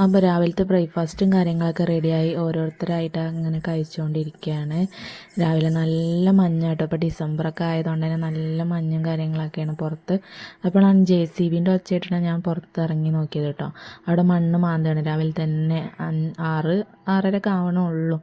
അപ്പോൾ രാവിലത്തെ ബ്രേക്ക്ഫാസ്റ്റും കാര്യങ്ങളൊക്കെ റെഡിയായി ഓരോരുത്തരായിട്ട് അങ്ങനെ കഴിച്ചുകൊണ്ടിരിക്കുകയാണ്. രാവിലെ നല്ല മഞ്ഞാട്ടോ, ഇപ്പോൾ ഡിസംബറൊക്കെ ആയതുകൊണ്ട് തന്നെ നല്ല മഞ്ഞും കാര്യങ്ങളൊക്കെയാണ് പുറത്ത്. അപ്പോഴാണ് JCB ഒച്ചയിട്ടാണ് ഞാൻ പുറത്ത് ഇറങ്ങി നോക്കിയത് കേട്ടോ. അവിടെ മണ്ണ് മാന്താണ് രാവിലെ തന്നെ 6-6:30 ആവണുള്ളൂ.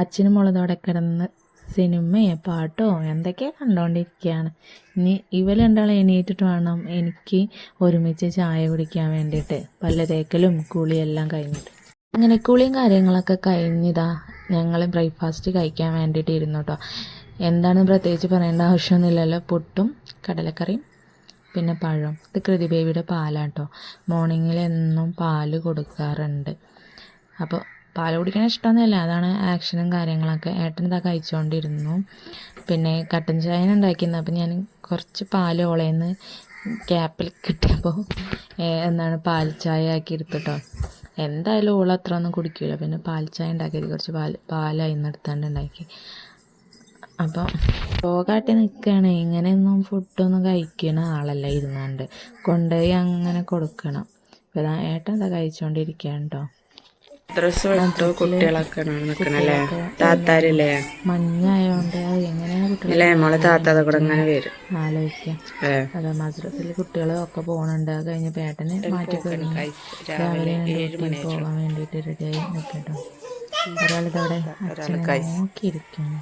അച്ഛനും മുളകോടെ കിടന്ന് സിനിമയോ പാട്ടോ എന്തൊക്കെയോ കണ്ടുകൊണ്ടിരിക്കുകയാണ്. ഇനി ഇവർ രണ്ടാളും എണീറ്റിട്ട് വേണം എനിക്ക് ഒരുമിച്ച് ചായ കുടിക്കാൻ വേണ്ടിയിട്ട്. പല്ല് തേക്കലും കുളിയെല്ലാം കഴിഞ്ഞിട്ട് അങ്ങനെ കുളിയും കാര്യങ്ങളൊക്കെ കഴിഞ്ഞതാ ഞങ്ങൾ ബ്രേക്ക്ഫാസ്റ്റ് കഴിക്കാൻ വേണ്ടിയിട്ട് ഇരുന്നു കേട്ടോ. എന്താണ് പ്രത്യേകിച്ച് പറയേണ്ട ആവശ്യമൊന്നുമില്ലല്ലോ. പുട്ടും കടലക്കറിയും പിന്നെ പഴം. ഇത് കൃതി ബേബിയുടെ പാലാട്ടോ. മോർണിംഗിൽ എന്നും പാല് കൊടുക്കാറുണ്ട്. അപ്പോൾ പാൽ കുടിക്കാൻ ഇഷ്ടമൊന്നുമില്ല, അതാണ് ആക്ഷനും കാര്യങ്ങളൊക്കെ. ഏട്ടൻ ഇതാ കഴിച്ചുകൊണ്ടിരുന്നു. പിന്നെ കട്ടൻ ചായ ഉണ്ടാക്കിയിരുന്നു. അപ്പോൾ ഞാൻ കുറച്ച് പാൽ ഓളേന്ന് ക്യാപ്പിൽ കിട്ടിയപ്പോൾ പാൽ ചായ ആക്കി എടുത്തിട്ടോ. എന്തായാലും ഓൾ അത്ര ഒന്നും കുടിക്കില്ല. പിന്നെ പാൽ ചായ ഉണ്ടാക്കിയത് കുറച്ച് പാലായി എടുത്താണ്ട് ഉണ്ടാക്കി. അപ്പോൾ പോകാട്ടി നിൽക്കുകയാണ്. ഇങ്ങനെയൊന്നും ഫുഡൊന്നും കഴിക്കണ ആളല്ല. ഇരുന്നാണ്ട് കൊണ്ടുപോയി അങ്ങനെ കൊടുക്കണം. അപ്പോൾ ഏട്ടൻ എന്താ കഴിച്ചുകൊണ്ടിരിക്കുകയാണ് കേട്ടോ. കുട്ടികളൊക്കെ നിക്കണല്ലേ, താത്താരില്ലേ? മഞ്ഞായോണ്ട് എങ്ങനെയാണ് കുട്ടികളെ മോളെ താത്താതെ കൂടെ ഇങ്ങനെ വരും ആലോചിക്കാം. അതെ, മദ്രസയിൽ കുട്ടികളൊക്കെ പോകണുണ്ട്. അത് കഴിഞ്ഞ് പേട്ടന് മാറ്റി രാവിലെ പോകാൻ വേണ്ടിയിട്ട് റെഡിയായി നിൽക്കട്ടോ. ഒരാളിതവിടെ അച്ഛനെ നോക്കിയിരിക്കുന്നു.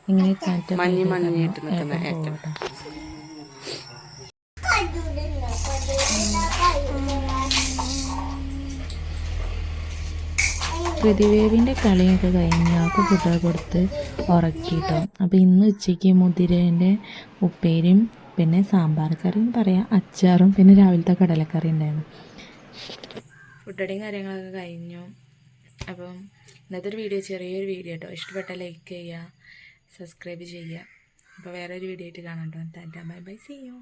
ഇങ്ങനെ പോകട്ടോ. പ്രതിവേവിൻ്റെ കളിയൊക്കെ കഴിഞ്ഞ് അവൾക്ക് ഫുഡൊക്കെ കൊടുത്ത് ഉറക്കിട്ടോ. അപ്പോൾ ഇന്ന് ഉച്ചയ്ക്ക് മുതിരേൻ്റെ ഉപ്പേരിയും പിന്നെ സാമ്പാർ കറി എന്ന് പറയാം, അച്ചാറും പിന്നെ രാവിലത്തെ കടലക്കറി ഉണ്ടായിരുന്നു. ഫുഡടിയും കാര്യങ്ങളൊക്കെ കഴിഞ്ഞു. അപ്പം ഇന്നത്തെ ഒരു വീഡിയോ ചെറിയൊരു വീഡിയോ കേട്ടോ. ഇഷ്ടപ്പെട്ടാൽ ലൈക്ക് ചെയ്യുക, സബ്സ്ക്രൈബ് ചെയ്യുക. അപ്പോൾ വേറൊരു വീഡിയോ ആയിട്ട് കാണാം കേട്ടോ. Bye bye, see U.